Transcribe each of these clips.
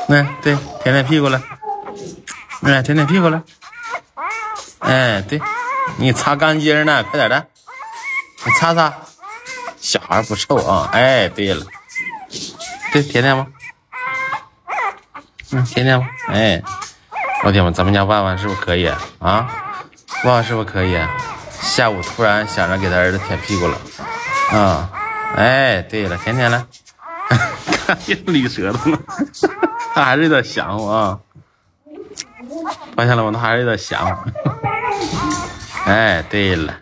来，对，舔舔屁股了，来，舔舔屁股了。哎，对，你擦干净呢，快点的，你擦擦。小孩不臭啊。哎，对了，对，舔舔吧。舔舔吧。哎，老铁们，咱们家万万是不是可以啊？万万是不是可以？下午突然想着给他儿子舔屁股了。哎，对了，舔舔了。看又捋舌头了。他还是有点想我啊。发现了吗？他还是有点想我。哎，对了，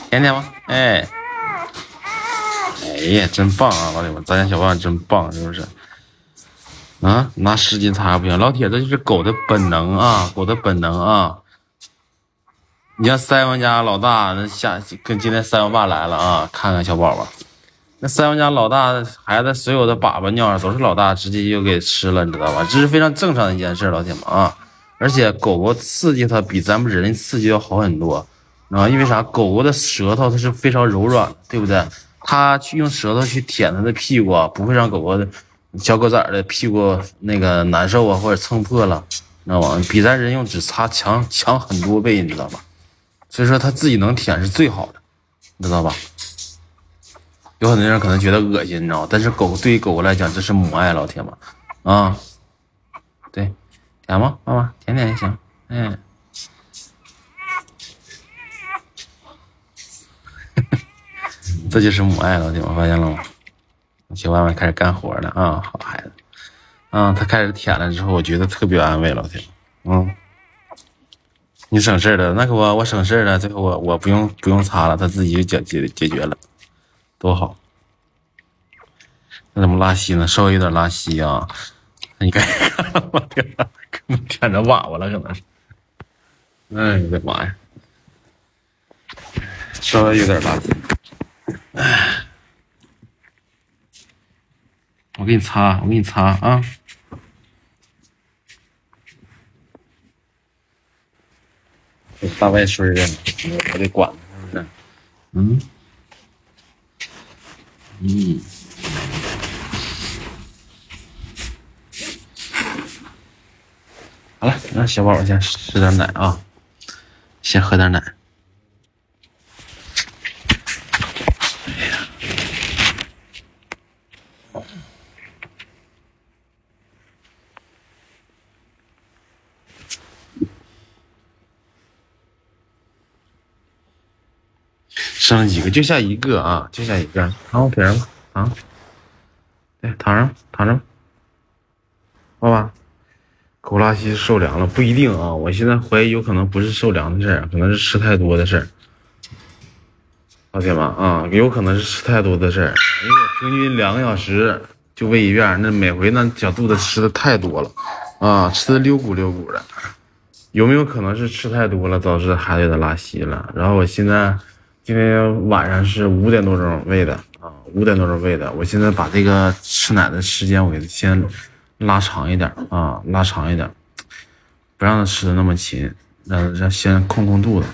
舔舔吧。哎呀，真棒啊，老铁们，咱家小万真棒，是不是？拿湿巾擦不行，老铁，这就是狗的本能啊，狗的本能啊。你像三王家老大，那跟今天三王爸来了啊，看看小宝宝。那三王家老大的孩子，所有的粑粑尿都是老大直接就给吃了，你知道吧？这是非常正常的一件事，老铁们啊。而且狗狗刺激它比咱们人刺激要好很多啊，因为啥？狗狗的舌头它是非常柔软的，对不对？它去用舌头去舔它的屁股啊，不会让狗狗的小狗崽的屁股那个难受啊，或者蹭破了，知道吗？比咱人用纸擦强很多倍，你知道吧？所以说它自己能舔是最好的，你知道吧？有很多人可能觉得恶心，你知道吗？但是对于狗狗来讲，这是母爱，老铁们啊。对，舔吗？妈妈舔舔也行。哎，这就是母爱，老铁们发现了吗？小万万开始干活了啊，好孩子。他开始舔了之后，我觉得特别安慰，老铁们。你省事了，那可我省事了，最后我不用擦了，他自己就解决了，多好。那怎么拉稀呢？稍微有点拉稀啊。你看，我天哪，可能舔着粑粑了，可能是。哎我的妈呀！稍微有点拉稀。我给你擦啊。大外孙啊，我得管他，是不是？好了，让小宝宝先吃点奶啊，先喝点奶。哎呀，剩了几个？就下一个啊，就下一个。躺我腿上吧，对，躺着吧。爸爸，狗拉稀受凉了，不一定啊。我现在怀疑有可能不是受凉的事儿，可能是吃太多的事儿。老铁们啊，有可能是吃太多的事儿，因为我平均2个小时就喂一遍，那每回那小肚子吃的太多了啊，吃的溜鼓溜鼓的。有没有可能是吃太多了导致孩子有点拉稀了？然后我今天晚上是5点多钟喂的啊，5点多钟喂的。我现在把这个吃奶的时间我给它先拉长一点啊，不让它吃的那么勤，让先空肚子，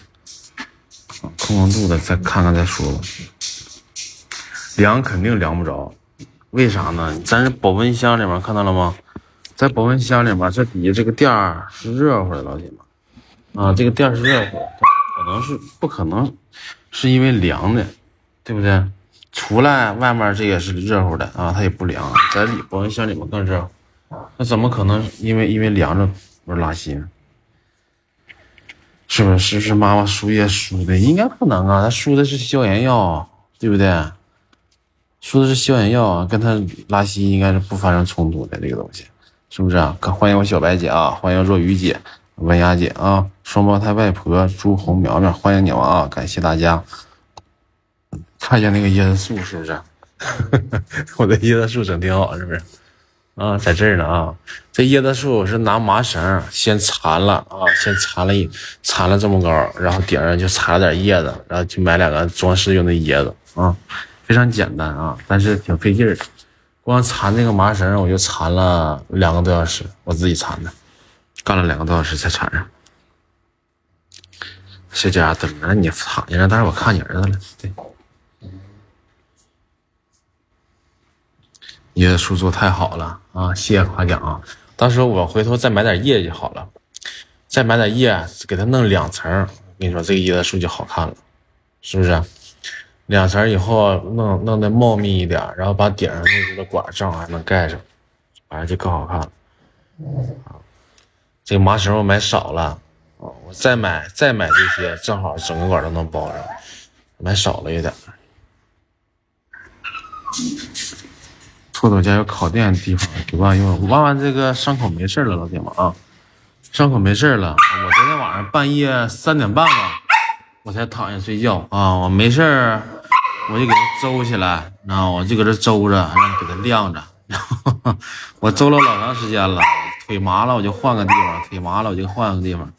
空肚子再看看再说吧。凉肯定凉不着，为啥呢？咱这保温箱里面看到了吗？在保温箱里面，这底下这个垫儿是热乎的，老铁们啊，这个垫儿是热乎的，不可能是因为凉的，对不对？出来外面这也是热乎的啊，它也不凉，在保温箱里面更热乎。那怎么可能因为凉着不是拉稀呢？是不是妈妈输液输的？应该不能啊，她输的是消炎药，对不对？输的是消炎药，跟她拉稀应该是不发生冲突的这个东西，是不是啊？欢迎我小白姐啊，欢迎若雨姐、文雅姐啊，双胞胎外婆朱红苗苗，欢迎你们啊！感谢大家。看一下那个椰子树是不是？我的椰子树整挺好，是不是？啊，在这儿呢啊！这椰子树我是拿麻绳先缠了啊，缠了这么高，然后顶上就插了点叶子，然后去买2个装饰用的椰子啊，非常简单啊，但是挺费劲儿。光缠这个麻绳我就缠了2个多小时，我自己缠的，干了2个多小时才缠上。这家等着你躺下，但是我看你儿子了，对。椰子树做太好了啊！谢谢夸奖啊！到时候我回头再买点叶就好了，再买点叶给它弄2层，我跟你说这个椰子树就好看了，是不是？2层以后弄得茂密一点，然后把顶上那个管正好还能盖上，反正就更好看了。这个麻绳我买少了，我再买这些，正好整个管都能包上，买少了一点。兔兔家有烤电的地方给万用，万万这个伤口没事了，老铁们啊，伤口没事了。我昨天晚上半夜3点半吧，我才躺下睡觉啊，我没事我就给它周起来，然后我就搁这周着，然后给它晾着。然后我周了老长时间了，腿麻了我就换个地方，腿麻了我就换个地方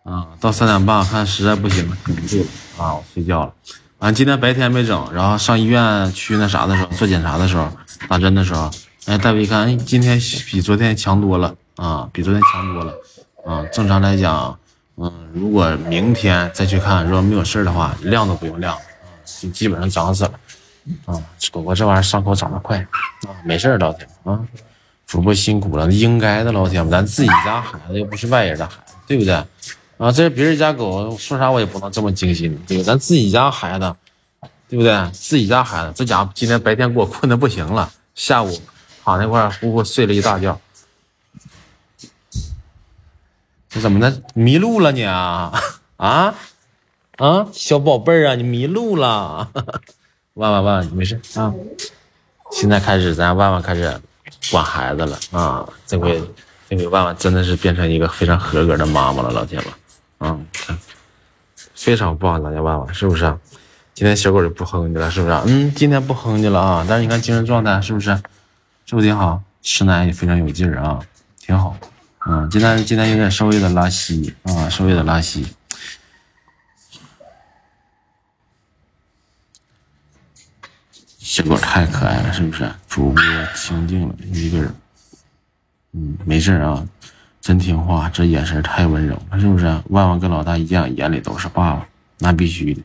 啊。到3点半看实在不行了，顶不住了啊，我睡觉了。完今天白天没整，然后上医院去那啥的时候，做检查的时候，打针的时候，哎，大夫一看，哎，今天比昨天强多了啊，比昨天强多了啊。正常来讲，如果明天再去看，如果没有事的话，晾都不用晾，基本上长死了啊。狗狗这玩意儿伤口长得快啊，没事老铁们啊，主播辛苦了，应该的老铁们，咱自己家孩子又不是外人的孩子，对不对？啊，这是别人家狗，说啥我也不能这么精心，对吧？咱自己家孩子，对不对？自己家孩子，这家伙今天白天给我困得不行了，下午躺那块呼呼睡了一大觉。这怎么的？迷路了你啊？小宝贝儿啊，你迷路了？万万没事啊。现在开始，咱万万开始管孩子了啊！这回万万真的是变成一个非常合格的妈妈了，老铁们。非常棒，大家万万是不是？今天小狗就不哼你了，是不是？今天不哼你了啊，但是你看精神状态是不是？是不是挺好？吃奶也非常有劲儿啊，挺好。今天有点稍微的拉稀啊，稍微的拉稀。小狗太可爱了，是不是？主播清静了一个人，没事啊。真听话，这眼神太温柔了，是不是？万万跟老大一样，眼里都是爸爸，那必须的。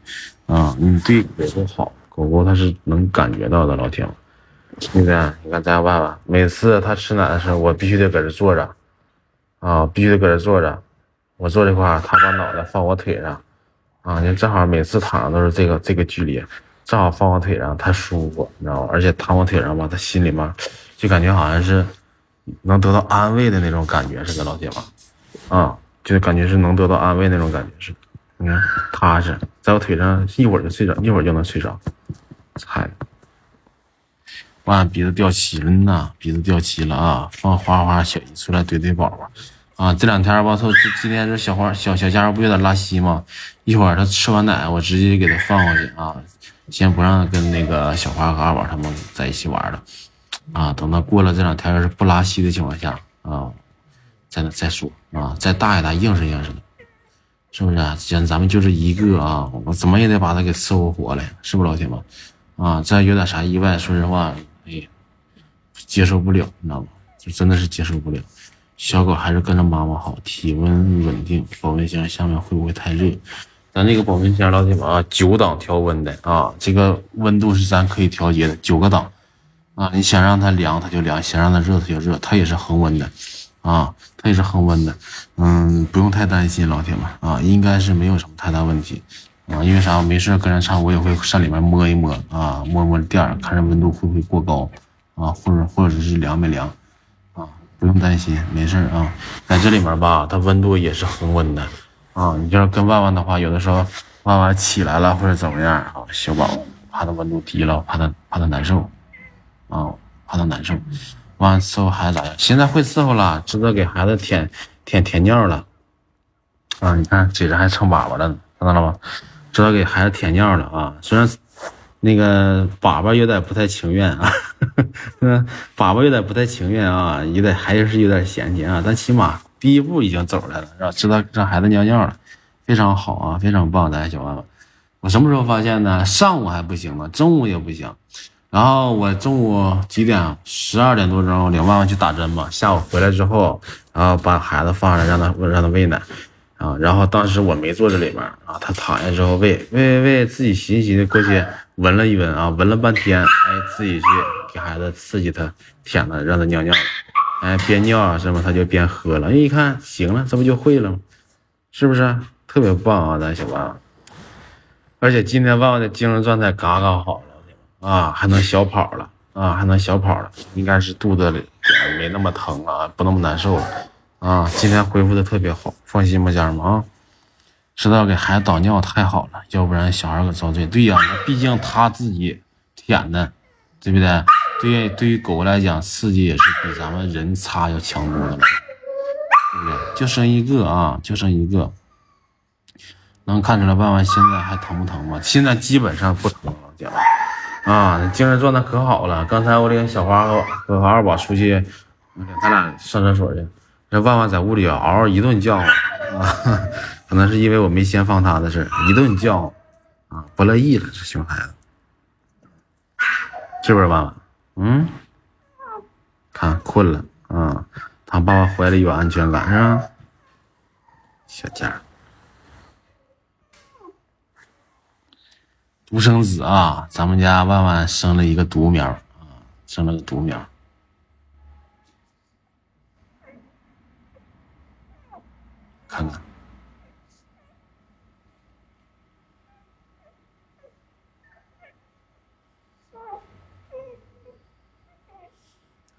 你对狗狗好，狗狗它是能感觉到的，老铁们，对不对？你看咱万万，每次它吃奶的时候，我必须得搁这坐着，必须得搁这坐着。我坐这块，它把脑袋放我腿上，你正好每次躺上都是这个距离，正好放我腿上，它舒服，你知道吗？而且躺我腿上吧，它心里面就感觉好像是能得到安慰的那种感觉似的，老铁们，就感觉是能得到安慰那种感觉似的。你看踏实，在我腿上一会儿就睡着，一会儿就能睡着。菜，哇，鼻子掉齐了呢，鼻子掉齐了啊！放花花小姨出来怼宝宝啊！这2天吧，今天这小家伙不有点拉稀吗？一会儿他吃完奶，我直接给他放过去啊，先不让他跟那个小花和二宝他们在一起玩了。等到过了这2天要是不拉稀的情况下再说再大一大硬实硬实的，是不是既然咱们就这一个我怎么也得把它给伺候活了，是不是老铁们再有点啥意外，说实话接受不了，你知道吗？就真的是接受不了。小狗还是跟着妈妈好，体温稳定。保温箱下面会不会太热？咱这个保温箱老铁们9档调温的这个温度是咱可以调节的，9个档。你想让它凉它就凉，想让它热它就热，它也是恒温的它也是恒温的。不用太担心，老铁们应该是没有什么太大问题因为啥？我没事跟着唱，我也会上里面摸一摸摸垫儿，看着温度会不会过高或者是凉没凉不用担心，没事在这里面吧，它温度也是恒温的你就是跟万万的话，有的时候万万起来了或者怎么样小宝怕它温度低了，怕它难受怕他难受。完伺候孩子咋样？现在会伺候了，知道给孩子舔尿了你看嘴上还撑粑粑了，看到了吗？知道给孩子舔尿了虽然那个粑粑有点不太情愿粑粑有点不太情愿还是有点嫌弃但起码第一步已经走来了，知道让孩子尿尿了，非常好非常棒的小万万。我什么时候发现呢？上午还不行呢，中午也不行。然后我中午几点？12点多钟领万万去打针嘛。下午回来之后，然后把孩子放上，让他喂奶然后当时我没坐这里面他躺下之后喂，自己洗洗的过去闻了一闻闻了半天，自己去给孩子刺激他舔了，让他尿尿了哎，边尿啊什么，他就边喝了。一看行了，这不就会了吗？是不是特别棒啊，咱小万？而且今天万万的精神状态嘎嘎好了啊，还能小跑了啊，还能小跑了，应该是肚子里没那么疼了，不那么难受了啊。今天恢复的特别好，放心吧，家人们啊。知道给孩子导尿太好了，要不然小孩可遭罪。对呀，毕竟他自己舔的，对不对？对于狗来讲，刺激也是比咱们人擦要强多了，对不对？就生一个啊，就生一个。能看出来万万现在还疼不疼吗？现在基本上不疼了，姐啊，精神状态可好了。刚才我领小花和二宝出去，领他俩上厕所去，这万万在屋里嗷嗷一顿叫啊，可能是因为我没先放他的事，一顿叫啊，不乐意了，这熊孩子，是不是万万？嗯，看困了啊，他爸爸怀里有安全感是吧？小家。独生子啊，咱们家万万生了一个独苗啊，生了个独苗。看看，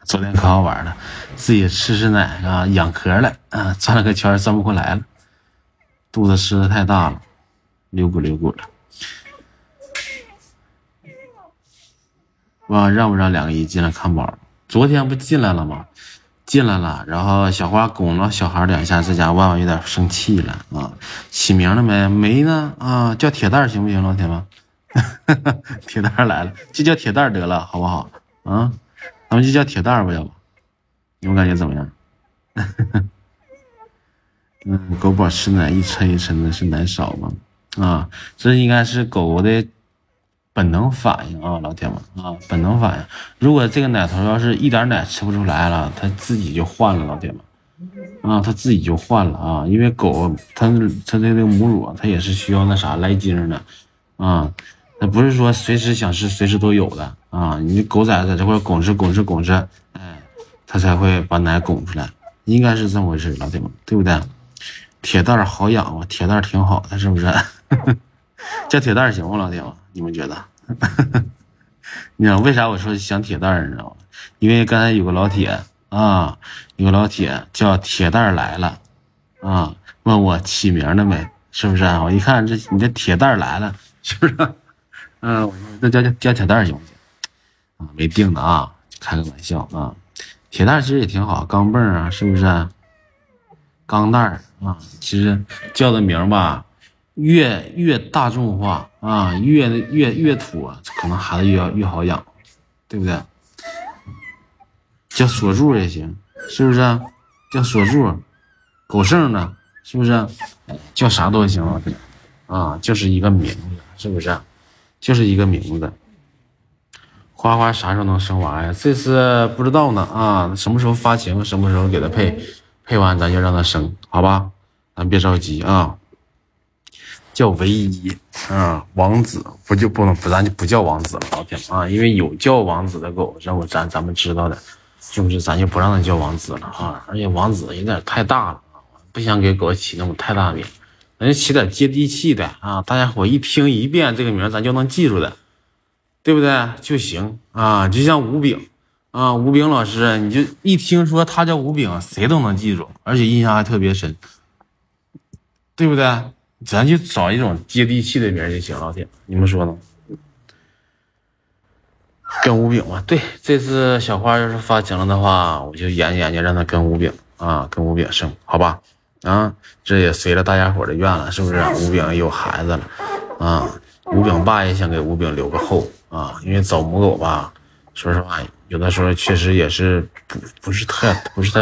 昨天可好玩了，自己吃奶啊，养壳了啊，转了个圈转不过来了，肚子吃的太大了，溜鼓溜鼓了。哇，让不让2个1进来看宝？昨天不进来了吗？进来了，然后小花拱了小孩2下，这家万万有点生气了啊！起名了没？没呢啊！叫铁蛋行不行，老铁们？铁蛋来了，就叫铁蛋得了，好不好？啊，咱们就叫铁蛋吧，要不？你们感觉怎么样？狗宝吃奶一抻一抻的，是奶少吗？啊，这应该是狗的本能反应啊，老铁们啊，本能反应。如果这个奶头要是一点奶吃不出来了，它自己就换了，老铁们啊，它自己就换了啊，因为狗它的那个母乳它也是需要那啥来精的啊，它不是说随时想吃随时都有的啊，你狗崽在这块拱着，哎，它才会把奶拱出来，应该是这么回事，老铁们，对不对？铁蛋好养啊，铁蛋挺好的，是不是？叫铁蛋行吗，老铁们？你们觉得？你知道为啥我说想铁蛋儿，你知道吗？因为刚才有个老铁啊，有个老铁叫铁蛋来了啊，问我起名了没？是不是啊？我一看你这铁蛋来了，是不是？我说那叫铁蛋行不行？啊，没定的啊，开个玩笑啊。铁蛋其实也挺好，钢镚啊，是不是？钢蛋儿啊，其实叫的名吧。越大众化啊，越土啊，可能孩子越好养，对不对？叫锁柱也行，是不是？叫锁柱，狗剩的，是不是？叫啥都行啊，就是一个名字，是不是？就是一个名字。花花啥时候能生娃呀？这次不知道呢啊，什么时候发情，什么时候给他配完，咱就让他生，好吧？咱别着急啊。叫唯一啊，王子不咱就不叫王子了，老铁们啊，因为有叫王子的狗，咱们知道的，是不是？咱就不让它叫王子了啊，而且王子有点太大了，不想给狗起那么太大名，咱就起点接地气的啊，大家伙一听一遍这个名咱就能记住的，对不对？就行啊，就像吴炳啊，吴炳老师，你就一听说他叫吴炳，谁都能记住，而且印象还特别深，对不对？咱就找一种接地气的名就行，老铁，你们说呢？跟吴炳吧，对，这次小花要是发情了的话，我就研究让他跟吴炳啊，跟吴炳生，好吧？啊，这也随着大家伙的愿了，是不是？吴炳有孩子了啊，吴炳爸也想给吴炳留个后啊，因为找母狗吧，说实话，有的时候确实也是不是太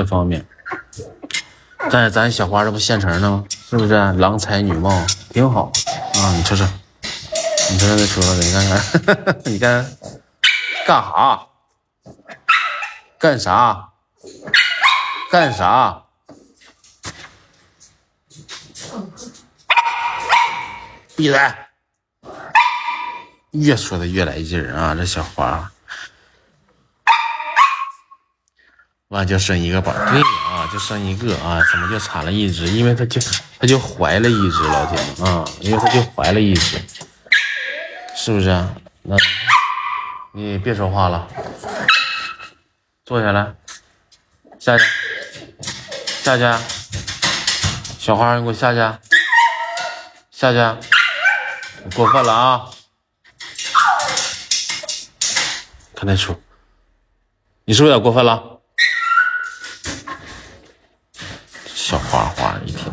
方便。但是咱小花这不现成的吗？是不是？郎才女貌，挺好啊！你瞅瞅，你瞅瞅那车子，你看看，你看干啥？干啥？干啥？闭嘴！越说的越来劲儿啊！这小花。完就生一个宝，对啊，就生一个啊，怎么就产了一只？因为它就怀了一只，老铁们啊，因为它就怀了一只，是不是啊？那你别说话了，坐下来，下去，下去，小花，你给我下去，下去，你过分了啊！看那出，你是不是有点过分了？小花花一天，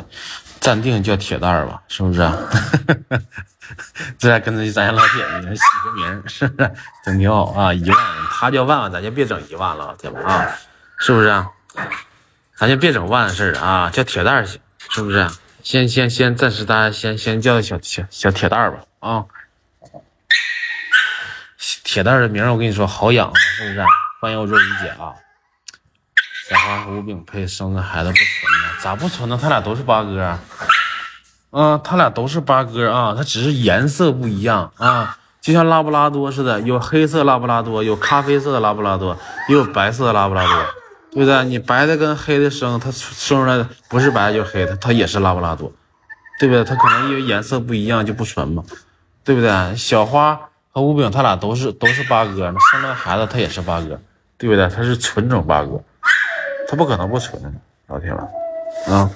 暂定叫铁蛋儿吧，是不是啊？这还跟着咱家老铁呢，起个名，是不是？整挺好啊！1万，他叫万万，咱就别整1万了，老铁们啊，是不是啊？咱就别整万的事儿啊，叫铁蛋儿行，是不是？先暂时大家先叫小铁蛋儿吧啊。铁蛋儿的名我跟你说好养，是不是？欢迎我若雨姐啊。小花和吴炳配生的孩子不纯呢？咋不纯呢？他俩都是八哥啊，他俩都是八哥啊，他只是颜色不一样啊，就像拉布拉多似的，有黑色拉布拉多，有咖啡色的拉布拉多，也有白色的拉布拉多，对不对？你白的跟黑的生，它生出来的不是白就是黑的，它也是拉布拉多，对不对？它可能因为颜色不一样就不纯嘛，对不对？小花和吴炳他俩都是八哥，生了孩子他也是八哥，对不对？他是纯种八哥。他不可能不纯，老铁们啊！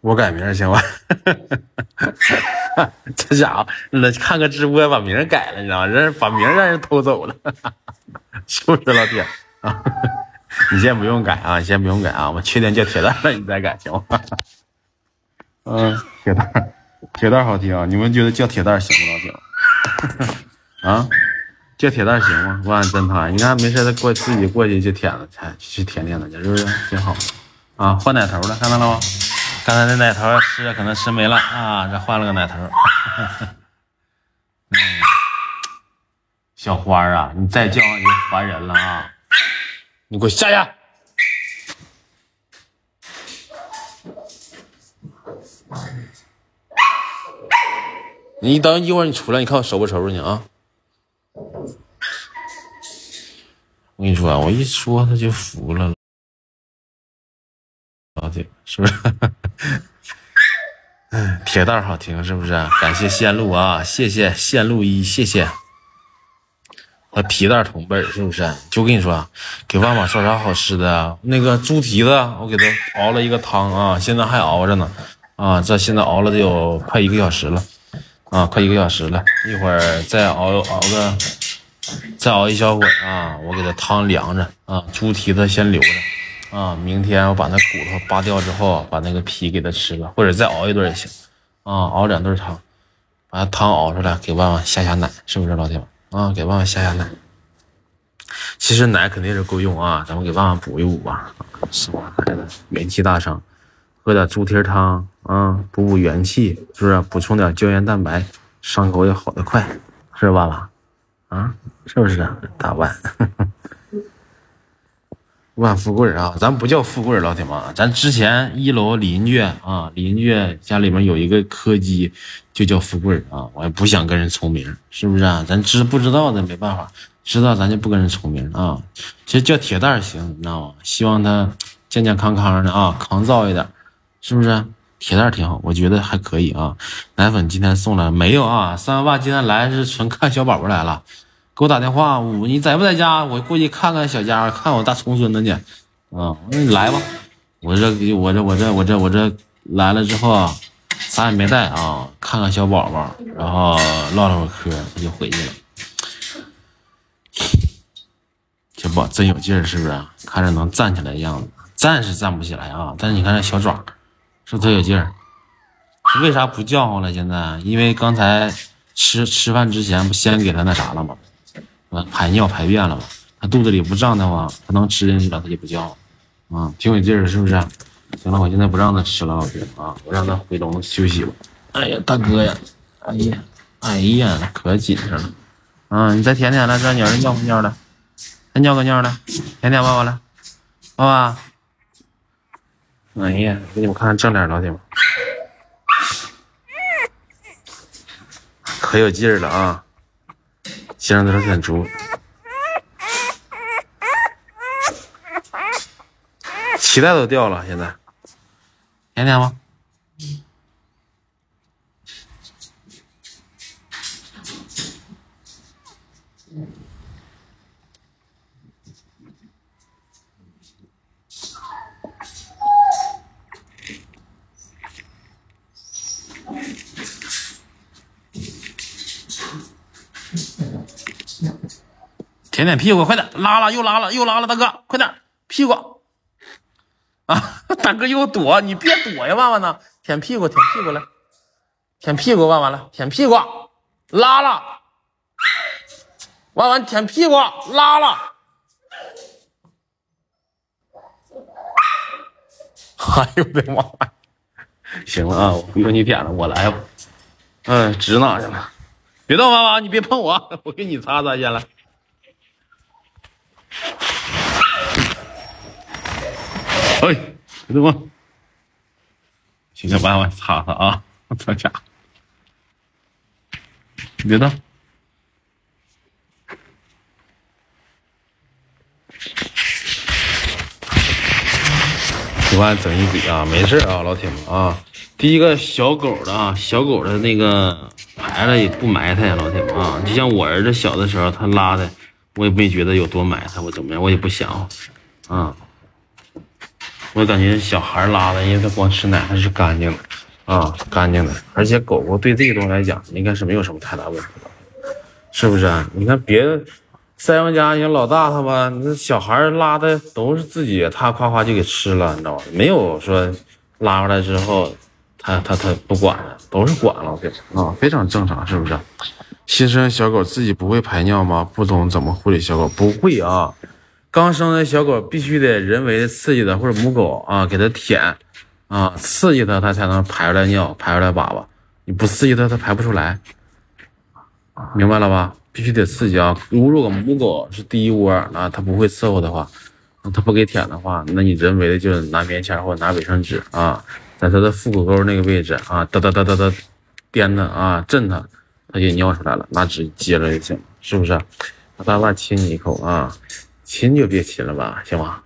我改名行吧？这家伙看个直播把名改了，你知道吗？把名让人偷走了，是不是老铁啊？你先不用改啊，你先不用改啊，我确定叫铁蛋了，你再改行吗？铁蛋好听啊！你们觉得叫铁蛋行吗，老铁？啊？叫铁蛋行吗？万万真他，你看没事他自己过去就舔了，去舔舔他去，是不是挺好啊？换奶头了，看到了吗？刚才那奶头可能吃没了啊，这换了个奶头。小花啊，你再叫你就烦人了啊！你给我下去！你等一会儿你出来，你看我收不收拾你啊？我跟你说，我一说他就服了，老铁，是不是？铁蛋好听，是不是？感谢线路啊，谢谢线路一，谢谢。和皮蛋同辈，是不是？就跟你说，给万宝烧啥好吃的？那个猪蹄子，我给他熬了一个汤啊，现在还熬着呢啊，这现在熬了得有快1个小时了啊，快1个小时了，一会儿再熬一小会儿啊，我给它汤凉着啊，猪蹄子先留着啊，明天我把那骨头扒掉之后，把那个皮给它吃了，或者再熬一顿也行啊，熬2顿汤，把汤熬出来给万万下奶，是不是老铁们啊？给万万下奶，其实奶肯定是够用啊，咱们给万万补一补吧，是吧？孩子元气大伤，喝点猪蹄汤啊，补元气，是不是？补充点胶原蛋白，伤口也好得快，是吧？万万啊，是不是啊？大万万富贵啊，咱不叫富贵，老铁们，咱之前1楼邻居啊，邻居家里面有一个柯基，就叫富贵啊。我也不想跟人重名，是不是啊？咱不知道的没办法，知道咱就不跟人重名啊。其实叫铁蛋行，你知道吗？希望他健健康康的啊，抗造一点，是不是？铁蛋挺好，我觉得还可以啊。奶粉今天送了没有啊？3万今天来是纯看小宝宝来了。给我打电话，你在不在家？我过去看看小家，看我大重孙子去。啊，你来吧。我这来了之后啊，啥也没带啊，看看小宝宝，然后唠了会嗑，他就回去了。小宝真有劲儿，是不是？看着能站起来的样子，站是站不起来啊，但是你看这小爪，是不是特有劲儿？为啥不叫唤了？现在因为刚才吃饭之前不先给他那啥了吗？排尿排便了嘛，他肚子里不胀的话，他能吃进去了，他就不叫啊，挺有劲儿，是不是？行了，我现在不让他吃了，老弟啊，我让他回笼休息吧。哎呀，大哥呀，哎呀，可紧张了啊！你再舔舔了，这鸟人尿不尿了？再尿个尿了，舔舔爸爸了，爸爸。哎呀，给你们看看正脸，老铁们，可有劲儿了啊！先让他舔猪，脐带都掉了，现在甜甜吗？舔舔屁股，快点拉了，又拉了，大哥，快点屁股啊！大哥又躲，你别躲呀，万万呢？舔屁股来，舔屁股，万万来，舔屁股，拉了，万万舔屁股，拉了。哎呦我的妈！行了啊，我不用你舔了，我来吧。指哪去了？别动，万万，你别碰我，我给你擦擦先来。哎，别动啊！行，万万擦擦啊！这家伙，别动。给万整一笔啊，没事啊，老铁们啊。第一个小狗的啊，小狗的那个排了也不埋汰呀，老铁们啊。就像我儿子小的时候，他拉的，我也没觉得有多埋汰，我怎么样，我也不想啊。我感觉小孩拉的，因为他光吃奶，它是干净的啊，干净的。而且狗狗对这个东西来讲，应该是没有什么太大问题的，是不是啊？你看别的三阳家，像老大他吧，那小孩拉的都是自己，他夸夸就给吃了，你知道吧？没有说拉出来之后。他不管了，都是管了，啊，非常正常，是不是？新生小狗自己不会排尿吗？不懂怎么护理小狗，不会啊。刚生的小狗必须得人为的刺激它，或者母狗啊给它舔啊，刺激它，它才能排出来尿，排出来粑粑。你不刺激它，它排不出来，明白了吧？必须得刺激啊。如果母狗是第一窝啊，它不会伺候的话，它不给舔的话，那你人为的就是拿棉签或者拿卫生纸啊。在它的腹股沟那个位置啊，哒颠它啊，震它，它就尿出来了，拿纸接了就行，是不是？大爸亲你一口啊，亲就别亲了吧，行吗？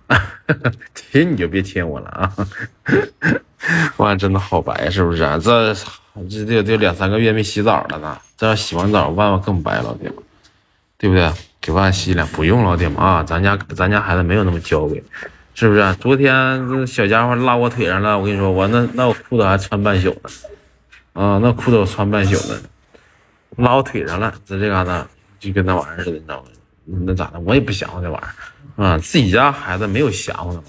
亲你就别亲我了啊！哇，真的好白，是不是啊？这得2、3个月没洗澡了呢，这要洗完澡，万万更白，老铁们，对不对？给万洗脸不用，老铁们啊，咱家孩子没有那么娇贵。是不是啊？昨天这小家伙拉我腿上了，我跟你说，我那我裤子还穿半宿呢，啊，那裤子我穿半宿呢，拉我腿上了，在这嘎达就跟那玩意儿似的，你知道吗？那咋的？我也不想这玩意儿啊，自己家孩子没有想我的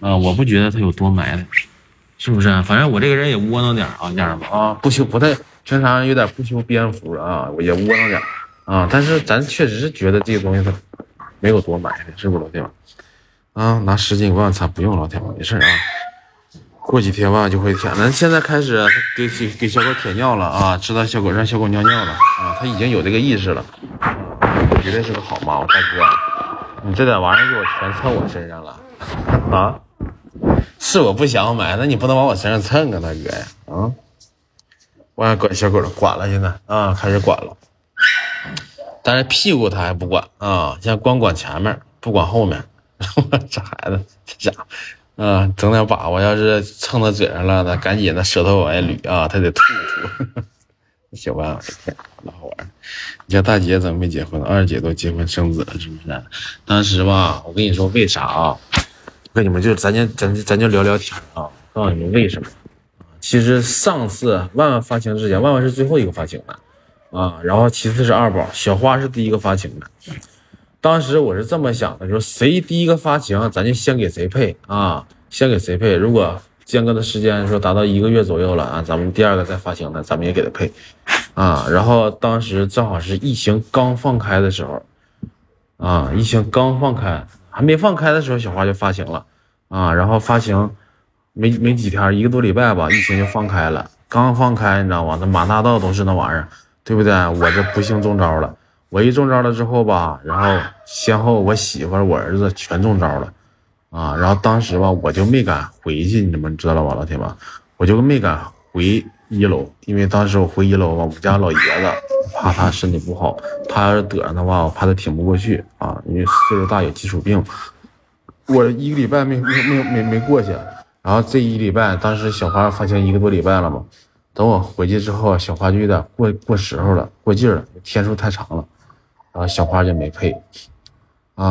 啊，我不觉得他有多埋汰，是不是啊？反正我这个人也窝囊点啊，家人们啊，不太平常有点不修边幅啊，我也窝囊点啊，但是咱确实是觉得这个东西它没有多埋汰，是不是老铁们？啊，拿湿巾万擦不用，老铁们没事啊。过几天吧就会舔。咱现在开始给小狗舔尿了啊，知道让小狗尿尿了啊，他已经有这个意识了。我绝对是个好妈，我大哥，你这点玩意儿给我全蹭我身上了啊！是我不想买，那你不能往我身上蹭啊，大哥呀啊！我还管小狗的，管了现在啊，开始管了。但是屁股他还不管啊，现在光管前面，不管后面。这孩子这家伙啊，整点把握，要是蹭到嘴上了，那赶紧的舌头往外捋啊，他得吐。小万，我的天，老好玩。你家大姐怎么没结婚？二姐都结婚生子了，是不是？当时吧，我跟你说为啥啊？我跟你们就咱就聊聊天啊，告诉你们为什么。其实上次万万发情之前，万万是最后一个发情的啊，然后其次是二宝，小花是第一个发情的。当时我是这么想的，说谁第一个发情，咱就先给谁配啊，先给谁配。如果间隔的时间说达到1个月左右了啊，咱们第二个再发情的，咱们也给他配啊。然后当时正好是疫情刚放开的时候啊，疫情刚放开，还没放开的时候，小花就发情了啊。然后发情没几天，1个多礼拜吧，疫情就放开了。刚放开，你知道吗？那满大道都是那玩意儿，对不对？我这不幸中招了。我一中招了之后吧，然后先后我媳妇儿、我儿子全中招了，啊，然后当时吧我就没敢回去，你们知道了吧，老铁们，我就没敢回1楼，因为当时我回1楼吧，我们家老爷子怕他身体不好，他要是得上的话，我怕他挺不过去啊，因为岁数大有基础病，我1个礼拜没过去，然后这1礼拜，当时小花发情1个多礼拜了嘛，等我回去之后，小花就有点过时候了，过劲儿了，天数太长了，然后小花就没配，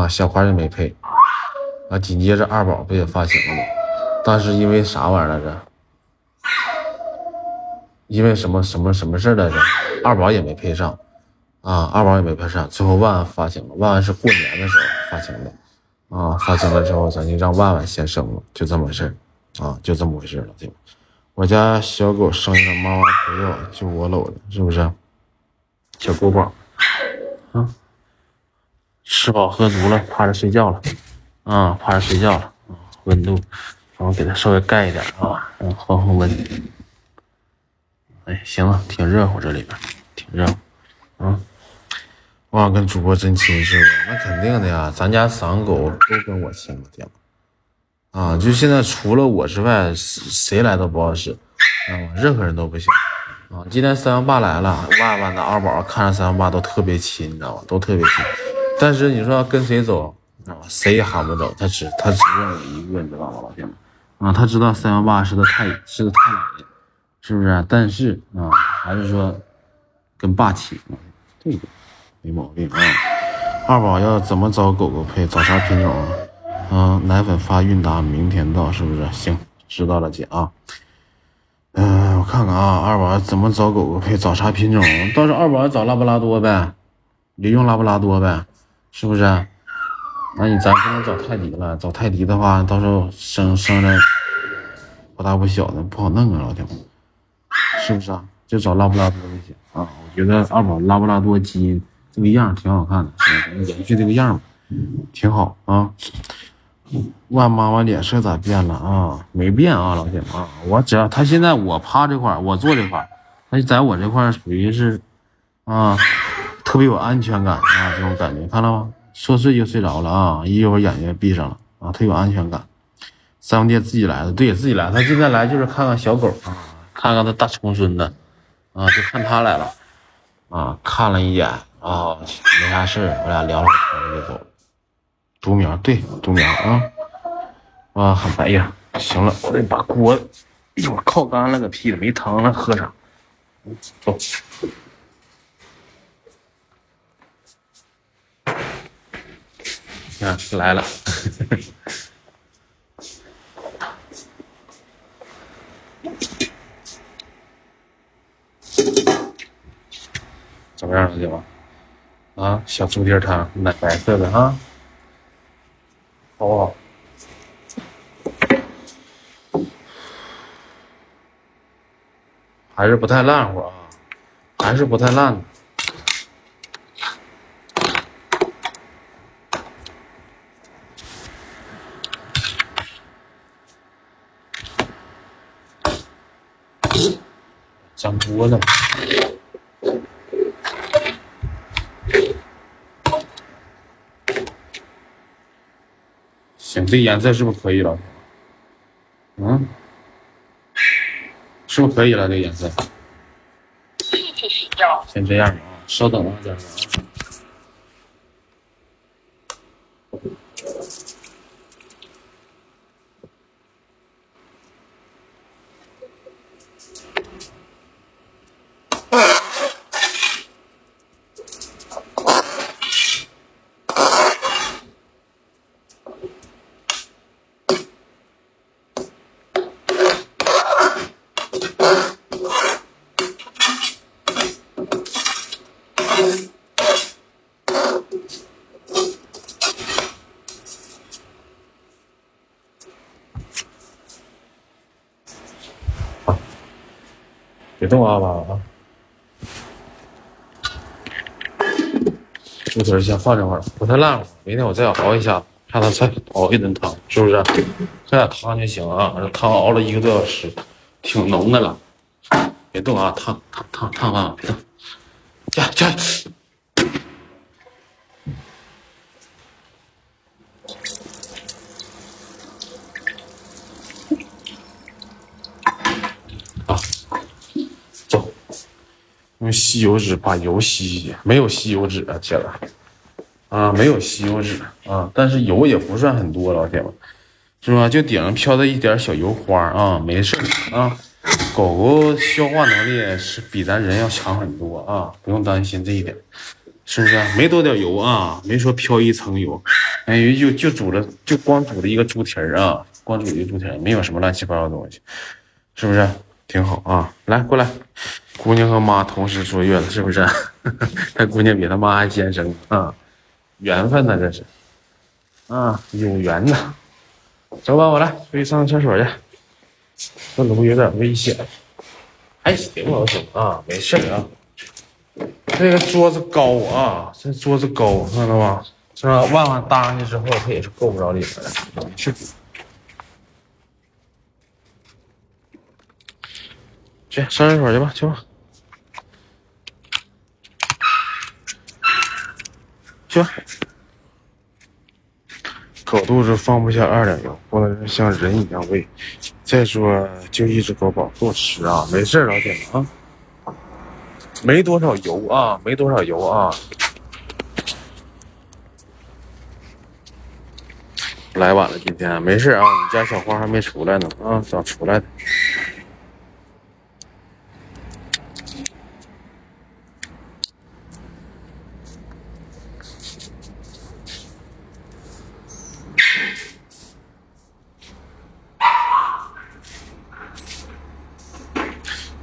小花就没配，紧接着二宝不也发情了吗？当时因为啥玩意儿来着？因为什么事来着？二宝也没配上，二宝也没配上，最后万万发情了，万万是过年的时候发情的。发情了之后，咱就让万万先生了，就这么回事就这么回事了。对吧？我家小狗生下了妈妈不要，就我搂的，是不是？小狗宝，吃饱喝足了，趴着睡觉了，趴着睡觉了，温度，然后给它稍微盖一点让换温。哎，行了，挺热乎这里边，挺热乎，哇，跟主播真亲是吧？那肯定的呀，咱家3个狗都跟我亲的就现在除了我之外，谁来都不好使，任何人都不行今天318来了，万万的二宝看着318都特别亲，你知道吗？都特别亲。但是你说要跟谁走谁也喊不走，他只认我一个，你知道吗，老铁们？他知道318是个太懒人，是不是？但是还是说跟爸亲对的。没毛病二宝要怎么找狗狗配？找啥品种奶粉发韵达明天到，是不是？行，知道了姐我看看二宝怎么找狗狗配？找啥品种？到时候二宝要找拉布拉多呗，也用拉布拉多呗，是不是？咱不能找泰迪了，找泰迪的话，到时候生的不大不小的，不好弄老铁们，是不是就找拉布拉多就行我觉得二宝拉布拉多基因这个样挺好看的，延续这个样挺好万妈妈脸色咋变了没变老铁们我只要他现在我趴这块，我坐这块，他在我这块属于是特别有安全感这种感觉，看到吗？说睡就睡着了一会儿眼睛闭上了特有安全感。三兄弟自己来的，对，自己来，他今天来就是看看小狗看看他大重孙子就看他来了看了一眼没啥事我俩聊了会就走了。独苗，对，独苗很白呀。行了，我得把锅一会儿靠干了个屁的，没汤了，喝啥？走。来了。怎么样了，姐夫？小猪蹄汤，奶白色的好不好？还是不太烂乎还是不太烂的。粘锅了。行，这颜色是不是可以了？是不是可以了？这个颜色。先这样稍等家人别动爸猪蹄先放这块儿，不太烂乎。明天我再熬一下，让他再熬一顿汤，是不是？这点汤就行这汤熬了1个多小时，挺浓的了。别动烫别动，加。用吸油纸把油吸，没有吸油纸姐了。啊，没有吸油纸啊，但是油也不算很多，老铁们，是吧？就顶上飘的一点小油花啊，没事啊。狗狗消化能力是比咱人要强很多啊，不用担心这一点，是不是？没多点油啊，没说飘一层油，哎，就煮了，就光煮了一个猪蹄儿啊，光煮一个猪蹄儿，没有什么乱七八糟的东西，是不是？挺好啊，来过来，姑娘和妈同时坐月了，是不是？他姑娘比他妈还先生啊，缘分呢这是，啊，有缘呐。走吧，我来出去上厕所去，这楼有点危险，还行老铁啊，没事啊。这个桌子高啊，这桌子高，看到吗？是吧？万万搭上去之后，它也是够不着里边的，没事。去上厕所去吧，去吧，去吧。狗肚子放不下2两油，不能像人一样喂。再说就一只狗饱多吃啊，没事老铁们啊，没多少油啊，没多少油啊。来晚了，今天没事啊，我们家小花还没出来呢啊，早出来的。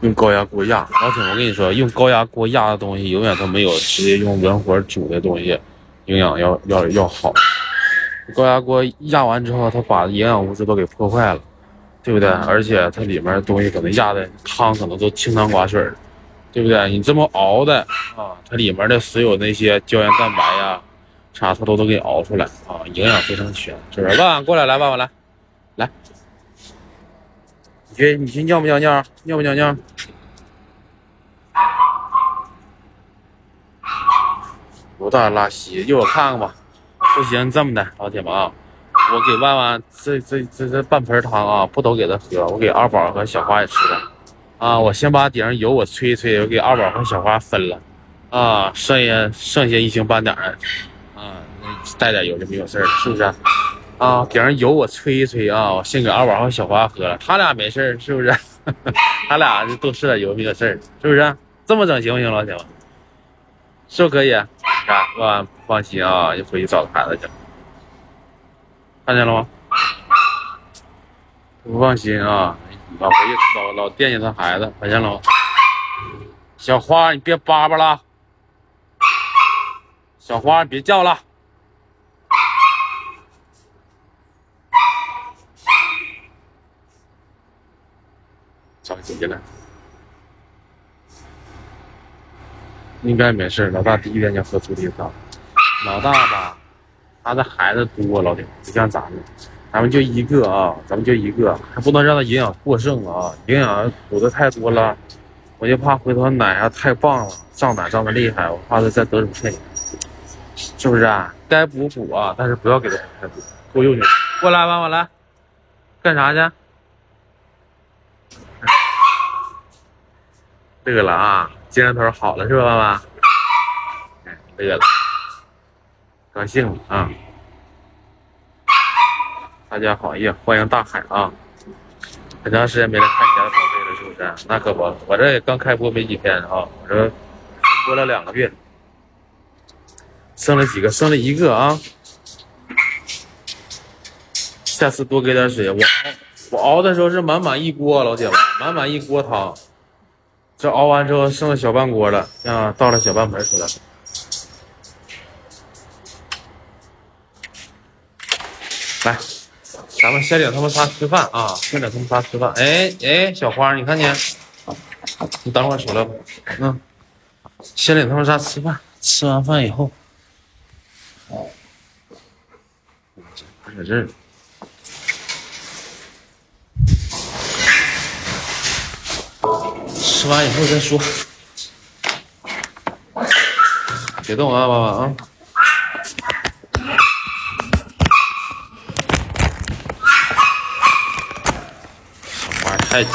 用高压锅压，老铁，我跟你说，用高压锅压的东西永远都没有直接用文火煮的东西营养要好。高压锅压完之后，它把营养物质都给破坏了，对不对？而且它里面的东西可能压的汤可能都清汤寡水的，对不对？你这么熬的啊，它里面的所有那些胶原蛋白呀、啥，它都给熬出来啊，营养非常全，是不是？万万过来，来，万万来，来，你去尿不尿尿？尿不尿尿？不大拉稀，一会儿看看吧。不行，这么的，老铁们啊，我给万万这半盆汤啊，不都给他喝，我给二宝和小花也吃了啊。我先把顶上油我吹一吹，我给二宝和小花分了啊，剩下一星半点的啊，带点油就没有事了，是不是？啊，顶上油我吹一吹啊，我先给二宝和小花喝了，他俩没事是不是？他俩就多吃点油没有事是不是？这么整行不行，老铁们？是不是可以？万万不放心啊，就回去找孩子去了。看见了吗？不放心啊，老回去老惦记他孩子，看见了吗？小花，你别叭叭了，小花别叫了。找姐姐来，应该没事。老大第一天就喝猪蹄汤，老大吧，他的孩子多，老铁，不像咱们就一个啊，咱们就一个，还不能让他营养过剩啊，营养补的太多了，我就怕回头奶啊太棒了，胀奶胀的厉害，我怕他再得乳腺炎，是不是啊？该补补啊，但是不要给他太多，够用就行。过来吧，我来，干啥去？乐了啊，精神头好了是吧，妈妈？乐了，高兴了啊！大家好，也欢迎大海啊！很长时间没来看你家的宝贝了，是不是？那可不，我这也刚开播没几天啊，我这播了2个月，剩了几个？剩了1个啊！下次多给点水，我熬的时候是满一锅，老铁们，满一锅汤。这熬完之后剩了小半锅了啊，倒了小半盆出来。来，咱们先领他们仨吃饭啊！先领他们仨吃饭。哎，小花，你看见？你等会儿出来吧。先领他们仨吃饭。吃完饭以后，在这儿。吃完以后再说。别动啊，爸爸啊！小花太急，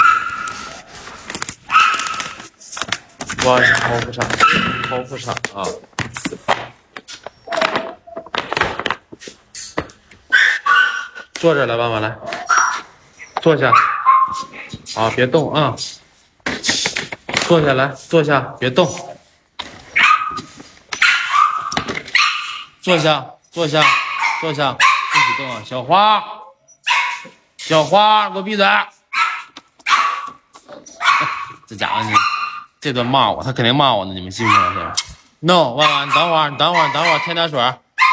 哇，是剖腹产啊！坐这来，爸爸来，坐下。好，别动啊。坐下来，坐下，别动。坐下，坐下，坐下，不许动啊！小花，小花，给我闭嘴！这家伙，你这顿骂我，他肯定骂我呢，你们信不信？这 no， 万万，你等会儿，你等会儿，等会儿，添点水，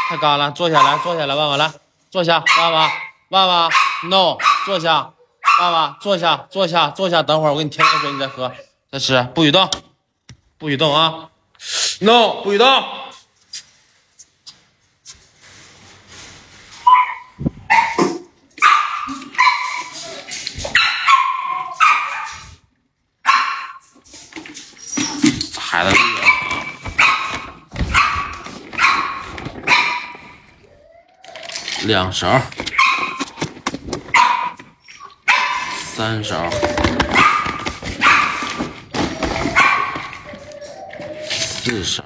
太干了。坐下来，坐下来，万万来，坐下，万万，万万 ，no， 坐下，万万，坐下，坐下，坐下，等会儿我给你添点水，你再喝，再吃，不许动，不许动啊 ！no， 不许动。孩子2勺，3勺，4勺。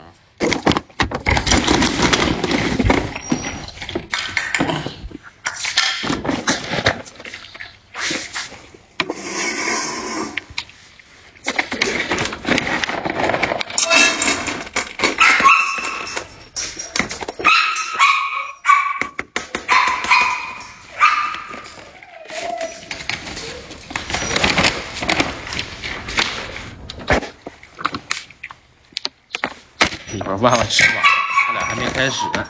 一会儿万万吃饱了，他俩还没开始呢。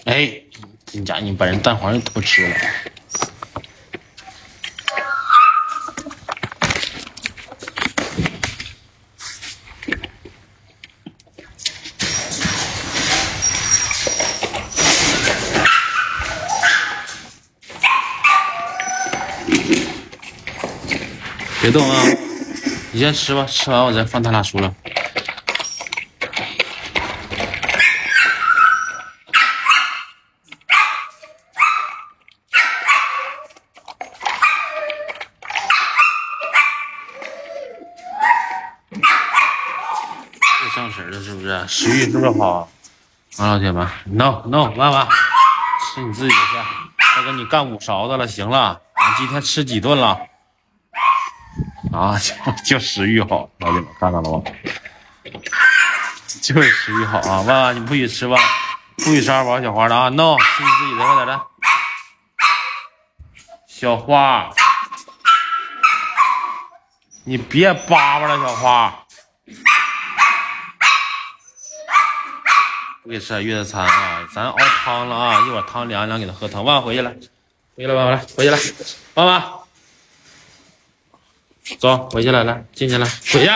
哎，你家你把人蛋黄又偷吃了。别动啊！你先吃吧，吃完我再放他俩输了。上神了是不是？食欲是不是好？啊，老铁们 ，no， 万万，吃你自己的去，再跟你干5勺子了，行了，你今天吃几顿了？啊，就食欲好，老铁们看到了吗？就是食欲好啊！万万，你不许吃吧？不许吃2包小花的啊 ！no， 吃你自己的，快点的。小花，你别叭叭了，小花。不给吃点月子餐啊！咱熬汤了啊！一会儿汤凉凉，给他喝汤。万万回去了，回去了，万万来，回去了，万万，走，回去了，来，进去了，回去，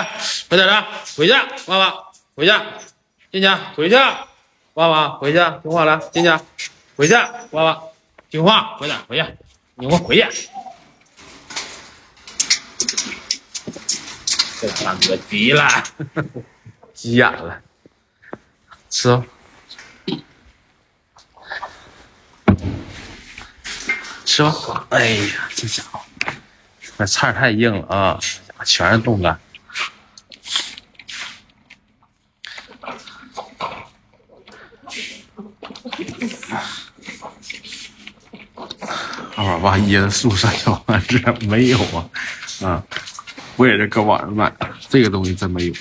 快点的，回去，万万，回去，进去，回去，万万，回去，听话来，进去，回去，万万，听话，回来，回去，你给我回去。这大哥急了，急眼了，吃。吃吧，哎呀，这家伙，那菜太硬了啊，全是冻干。二娃椰子树上小丸子没有啊，啊，我也是搁网上买的，这个东西真没有。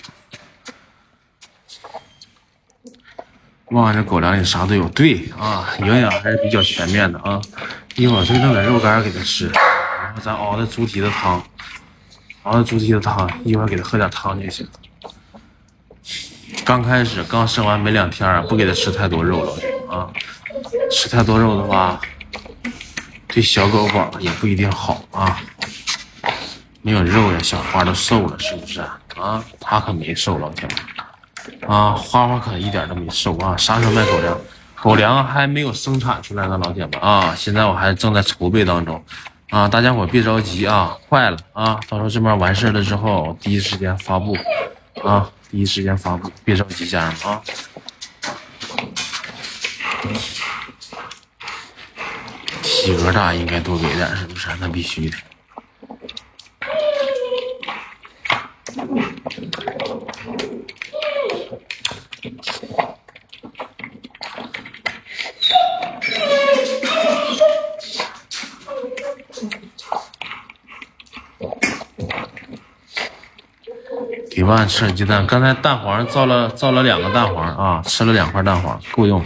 望这狗粮里啥都有，对啊，营养还是比较全面的啊。一会儿就弄点肉干给它吃，然后咱熬的猪蹄的汤，一会儿给它喝点汤就行。刚开始刚生完没2天啊，不给他吃太多肉了啊，吃太多肉的话，对小狗狗也不一定好啊。没有肉呀，小花都瘦了，是不是啊？啊，它可没瘦，老铁们啊，花花可一点都没瘦啊。啥时候卖狗粮？狗粮还没有生产出来呢，老铁们啊，现在我还正在筹备当中啊，大家伙别着急啊，快了啊，到时候这边完事了之后，第一时间发布啊，第一时间发布，别着急，家人们啊。体格大应该多给点，是不是？那必须的。给万吃点鸡蛋，刚才蛋黄造了2个蛋黄啊，吃了2块蛋黄，够用。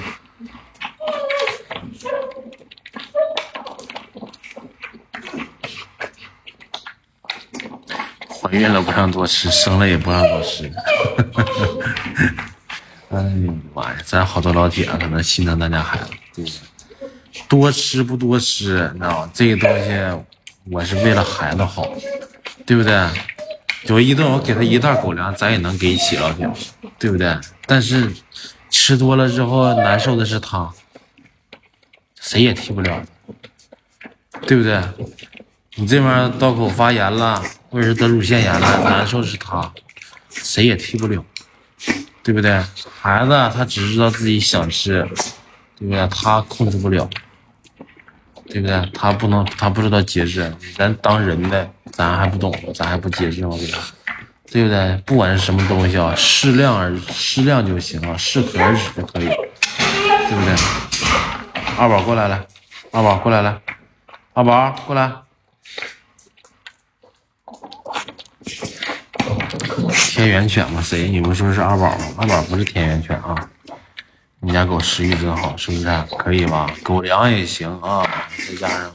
怀孕了不让多吃，生了也不让多吃。哎呀妈呀，咱好多老铁可能心疼咱家孩子，对不对？多吃不多吃，你知道吗？这个东西我是为了孩子好，对不对？有一顿我给他1袋狗粮，咱也能给起，老铁，对不对？但是吃多了之后难受的是他，谁也替不了，对不对？你这边刀口发炎了，或者是得乳腺炎了，难受是他，谁也替不了，对不对？孩子他只知道自己想吃，对不对？他控制不了，对不对？他不知道节制，咱当人的咱还不懂，咱还不节制吗？对不对？不管是什么东西啊，适量就行啊，适可而止就可以，对不对？二宝过来了，二宝过来了，二宝过来。天元犬吗？谁？你们说是二宝吗？二宝不是天元犬啊。你家狗食欲真好，是不是？可以吧？狗粮也行啊，再加上，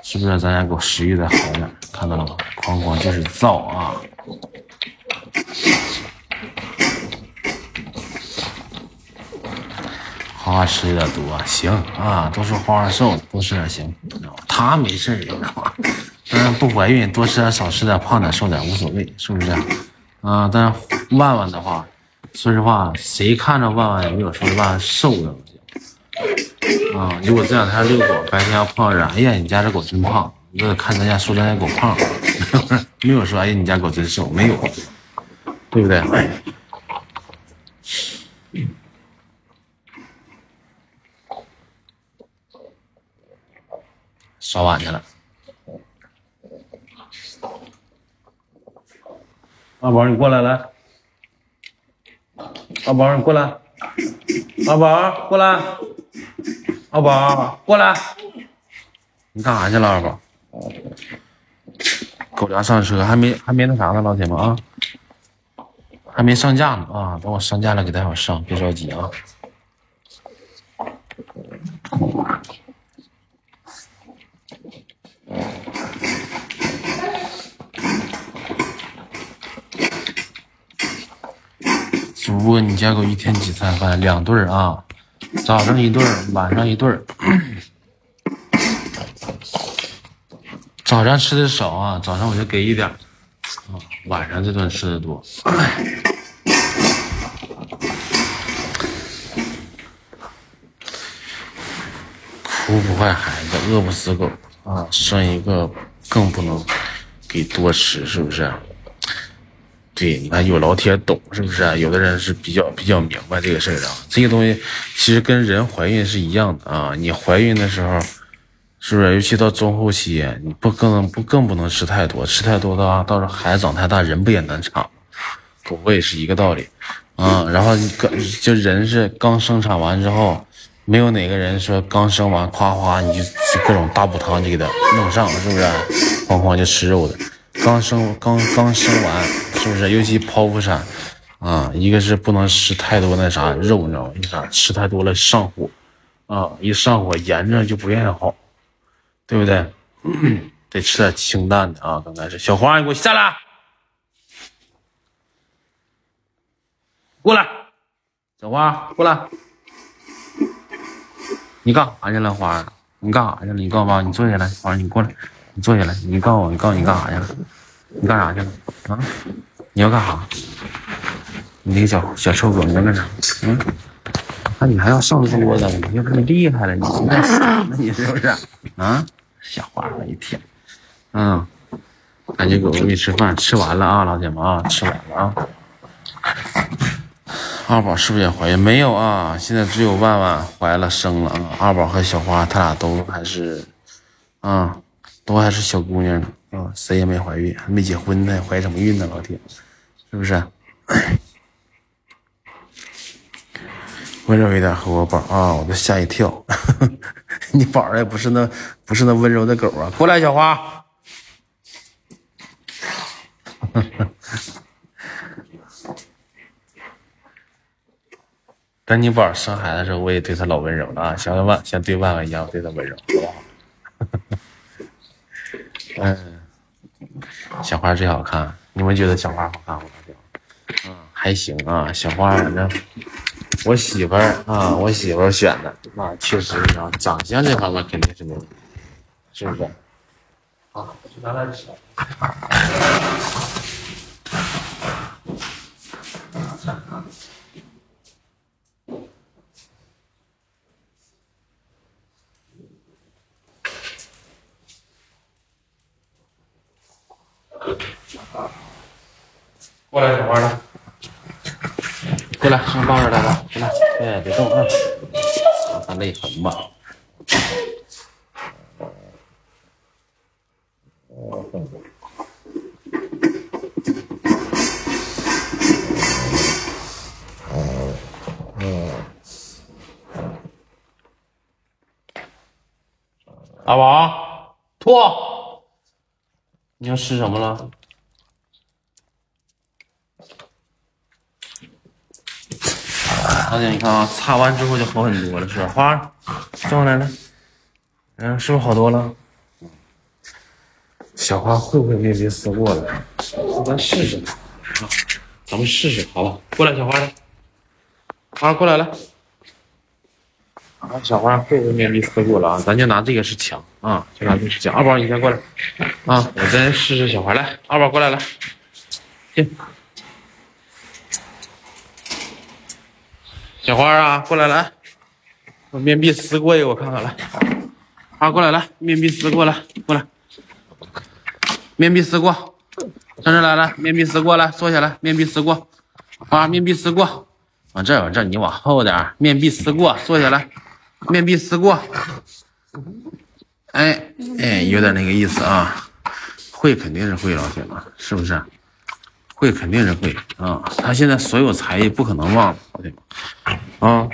是不是咱家狗食欲再好点？看到了吗？哐哐就是造啊！花花吃有点多，行啊，都说花花瘦，多吃点行，他没事，你知道吗？不怀孕，多吃点少吃点，胖点瘦点无所谓，是不是？啊，但是万万的话，说实话，谁看着万万也没有说万万瘦的啊。如果这两天遛狗，白天要胖着，哎呀，你家这狗真胖，你就看咱家说咱家狗胖，没有说哎呀你家狗真瘦，没有，对不对？刷碗去了。阿宝，你过来，来。阿宝，你过来。阿宝，过来。阿宝，过来。你干啥去了，阿宝？狗粮上车，还没那啥呢，老铁们啊，还没上架呢啊，等我上架了给大伙上，别着急啊。主播，你家狗一天几餐饭？2顿啊，早上1顿，晚上1顿。早上吃的少啊，早上我就给一点啊，晚上这顿吃的多。哭不坏孩子，饿不死狗啊！生一个更不能给多吃，是不是？对，你看有老铁懂，是不是？有的人是比较明白这个事儿啊。这个东西其实跟人怀孕是一样的啊。你怀孕的时候，是不是？尤其到中后期，你更不能吃太多，吃太多的话，到时候孩子长太大，人不也难产？狗狗也是一个道理啊。然后就人是刚生产完之后，没有哪个人说刚生完夸夸你就各种大补汤就给他弄上，是不是？哐哐就吃肉的。刚生完，是不是？尤其剖腹产啊，一个是不能吃太多那啥肉，你知道吗？为啥？吃太多了上火啊，一上火炎症就不愿意好，对不对？得吃点清淡的啊。刚开始，小花你给我下来，过来，小花过来。你干啥去了，花？你干啥去了？你告诉我，你坐下来，花，你过来，你坐下来，你告诉我，你干啥去了？你干啥去了？啊？你要干啥？你那个小臭狗，你要干啥？嗯？那你还要上桌子？你要这么厉害了，你现在死了，你是不是？啊？小花了一天，感觉狗狗没吃饭，吃完了啊，老铁们啊，吃完了啊。二宝是不是也怀孕？没有啊，现在只有万万怀了生了啊。二宝和小花他俩都还是小姑娘啊，谁也没怀孕，还没结婚呢，怀什么孕呢，老铁，是不是？温柔一点和我宝啊，我都吓一跳。你宝也不是那温柔的狗啊，过来，小花。等你宝生孩子的时候，我也对他老温柔了啊，像对万万一样对他温柔，好不好？小花最好看，你们觉得小花好看吗？还行啊，小花反正我媳妇儿选的，那确实啊，长相这方面肯定是没问题，是不是？好，去拿来吃。过来，小花来，过来，上抱着来吧，过来，哎，别动啊，他累很吧？阿宝，脱！你要吃什么了？老姐，你看啊，擦完之后就好很多了，是吧？花，上来了，是不是好多了？小花会不会面壁思过了？咱试试啊，咱们试试，好吧？过来，小花来，花过来了。小花会不会面壁思过了啊？咱就拿这个是墙啊，就拿这个是墙。二宝，你先过来啊，我再试试小花来。二宝过来了，进。小花啊，过来来，我面壁思过一个，我看看来。花过来来，面壁思过来，过来。面壁思过，上这来了，面壁思过来，坐下来，面壁思过。花面壁思过，往这，你往后点，面壁思过，坐下来。面壁思过，哎，有点那个意思啊，会肯定是会，老铁们，是不是？会肯定是会啊，他现在所有才艺不可能忘了，老铁们啊，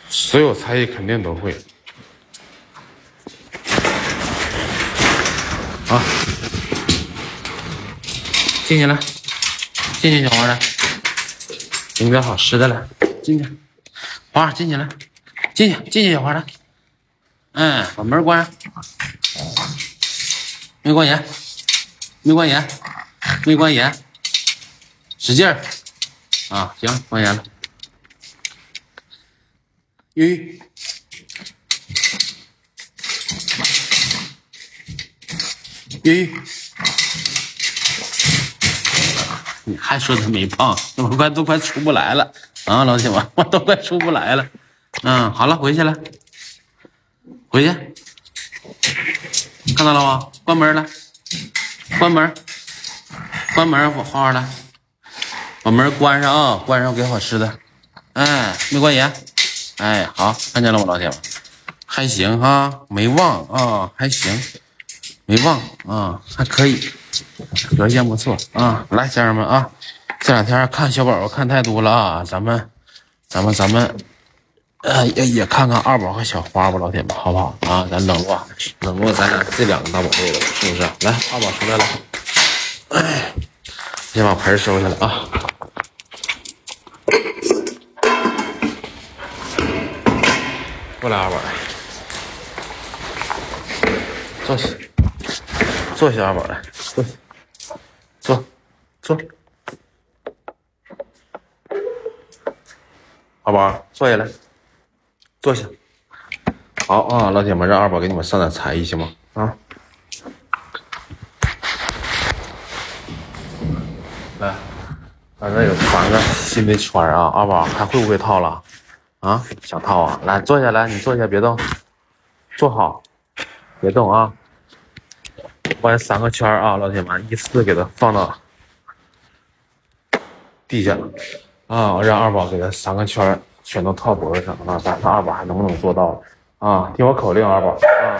所有才艺肯定都会啊。进去来，进去，小花来，给你点好吃的来，进去，花进去来。进去，小花来，把门关上，没关严，使劲儿啊，行，关严了。鱼，你还说他没胖，我都快出不来了啊，老铁们，我都快出不来了。好了，回去了，回去，看到了吗？关门了，关门，花花了，把门关上啊，关上，给好吃的，没关严，好，看见了吗，老铁们？还行哈，没忘啊，还行，没忘啊，还可以，表现不错啊。来，家人们啊，这两天看小宝宝看太多了啊，咱们。也看看二宝和小花吧，老铁们，好不好啊？咱冷落咱俩这两个大宝贝了，是不是？来，二宝出来了，先把盆收下来啊。过来，二宝来，坐下，二宝来，坐。二宝坐下来，坐下。好啊，老铁们，让二宝给你们上点才艺行吗？啊，来，把这个绑个新的圈啊，二宝还会不会套了？啊，想套啊？来，坐下来，你坐下，别动，坐好，别动啊。我把3个圈啊，老铁们，依次给它放到地下啊，让二宝给它3个圈全都套脖子上啊，看二宝还能不能做到啊？听我口令，二宝啊，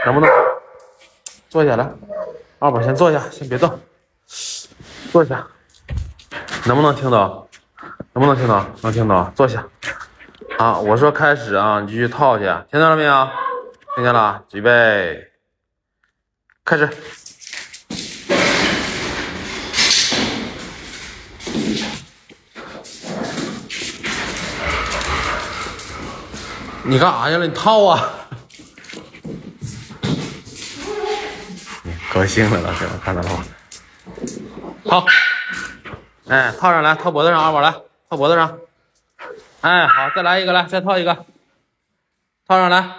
能不能坐下来？二宝先坐下，先别动，坐下，能不能听到？能不能听到？能听到，坐下。啊，我说开始啊，你继续套去，听到了没有？听见了，预备，开始。你干啥去了？你套啊！高兴了，老师，我看到了吗？好，哎，套上来，套脖子上，二宝来，套脖子上。哎，好，再来一个，来，再套一个，套上来。